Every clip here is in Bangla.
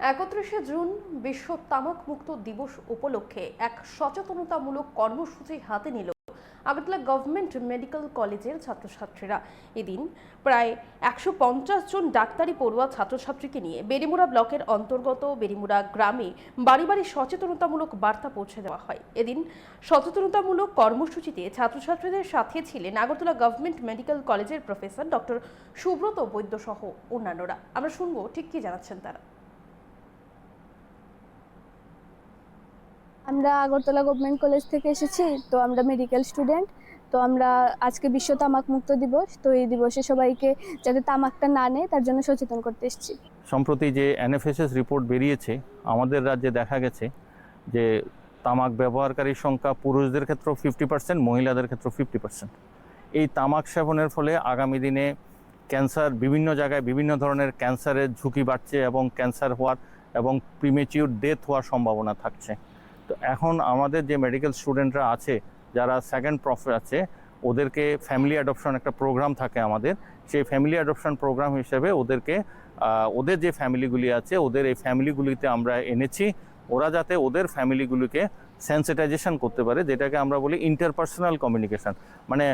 31শে জুন বিশ্ব তামাক মুক্ত দিবস উপলক্ষে এক সচেতনতামূলক কর্মসূচি হাতে নিল আগরতলা গভর্নমেন্ট মেডিকেল কলেজের ছাত্রছাত্রীরা। এদিন প্রায় 150 জন ডাক্তারি পড়ুয়া ছাত্রছাত্রীকে নিয়ে বেরিমুড়া ব্লকের অন্তর্গত বেরিমুড়া গ্রামে বাড়ি বাড়ি সচেতনতামূলক বার্তা পৌঁছে দেওয়া হয়। এদিন সচেতনতামূলক কর্মসূচিতে ছাত্রছাত্রীদের সাথে ছিলেন আগরতলা গভর্নমেন্ট মেডিকেল কলেজের প্রফেসর ডক্টর সুব্রত বৈদ্য সহ অন্যান্যরা। আমরা শুনবো ঠিক কি জানাচ্ছেন তারা। আমরা আগরতলা গভর্নমেন্ট কলেজ থেকে এসেছি, তো আমরা মেডিকেল স্টুডেন্ট। তো আমরা আজকে বিশ্ব তামাক মুক্ত দিবস, তো এই দিবসে সবাইকে যাতে তামাকটা না নেয় তার জন্য সচেতন করতে এসেছি। সম্প্রতি যে এনএফএসএস রিপোর্ট বেরিয়েছে, আমাদের রাজ্যে দেখা গেছে যে তামাক ব্যবহারকারীর সংখ্যা পুরুষদের ক্ষেত্রে 50%, মহিলাদের ক্ষেত্রে 50%। এই তামাক সেবনের ফলে আগামী দিনে ক্যান্সার, বিভিন্ন জায়গায় বিভিন্ন ধরনের ক্যান্সারের ঝুঁকি বাড়ছে এবং ক্যান্সার হওয়ার এবং প্রিমেচিউর ডেথ হওয়ার সম্ভাবনা থাকছে। তো এখন আমাদের যে মেডিকেল স্টুডেন্টরা আছে, যারা সেকেন্ড প্রফে আছে, ওদেরকে ফ্যামিলি অ্যাডপশন একটা প্রোগ্রাম থাকে আমাদের। সেই ফ্যামিলি অ্যাডপশন প্রোগ্রাম হিসেবে ওদেরকে ওদের যে ফ্যামিলিগুলি আছে, ওদের এই ফ্যামিলিগুলিতে আমরা এনেছি, ওরা যাতে ওদের ফ্যামিলিগুলিকে সেন্সিটাইজেশন করতে পারে, যেটাকে আমরা বলি ইন্টারপার্সোনাল কমিউনিকেশন, মানে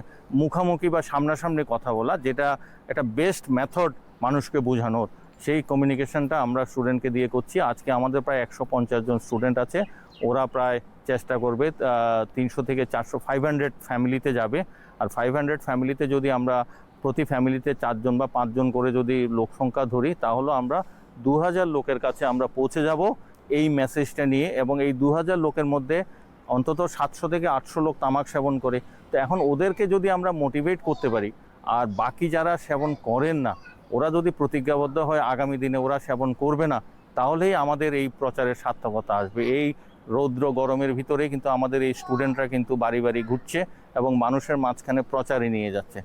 মুখামুখি বা সামনাসামনি কথা বলা, যেটা একটা বেস্ট মেথড মানুষকে বোঝানোর। সেই কমিউনিকেশনটা আমরা স্টুডেন্টকে দিয়ে করছি। আজকে আমাদের প্রায় 150 জন স্টুডেন্ট আছে। ওরা প্রায় চেষ্টা করবে 300 থেকে 400 500 ফ্যামিলিতে যাবে। আর 500 ফ্যামিলিতে যদি আমরা প্রতি ফ্যামিলিতে 4 জন বা 5 জন করে যদি লোক সংখ্যা ধরি, তাহলে আমরা 2000 লোকের কাছে আমরা পৌঁছে যাব এই মেসেজটা নিয়ে। এবং এই 2000 লোকের মধ্যে অন্তত 700 থেকে 800 লোক তামাক সেবন করে। তো এখন ওদেরকে যদি আমরা মোটিভেট করতে পারি, আর বাকি যারা সেবন করেন না, ওরা যদি প্রতিজ্ঞাবদ্ধ হয় আগামী দিনে ওরা সেবন করবে না, তাহলেই আমাদের এই প্রচারের সার্থকতা আসবে। এই রৌদ্র গরমের ভিতরে কিন্তু আমাদের এই স্টুডেন্টরা কিন্তু বাড়ি বাড়ি ঘুরছে এবং মানুষের মাঝখানে প্রচারে নিয়ে যাচ্ছে।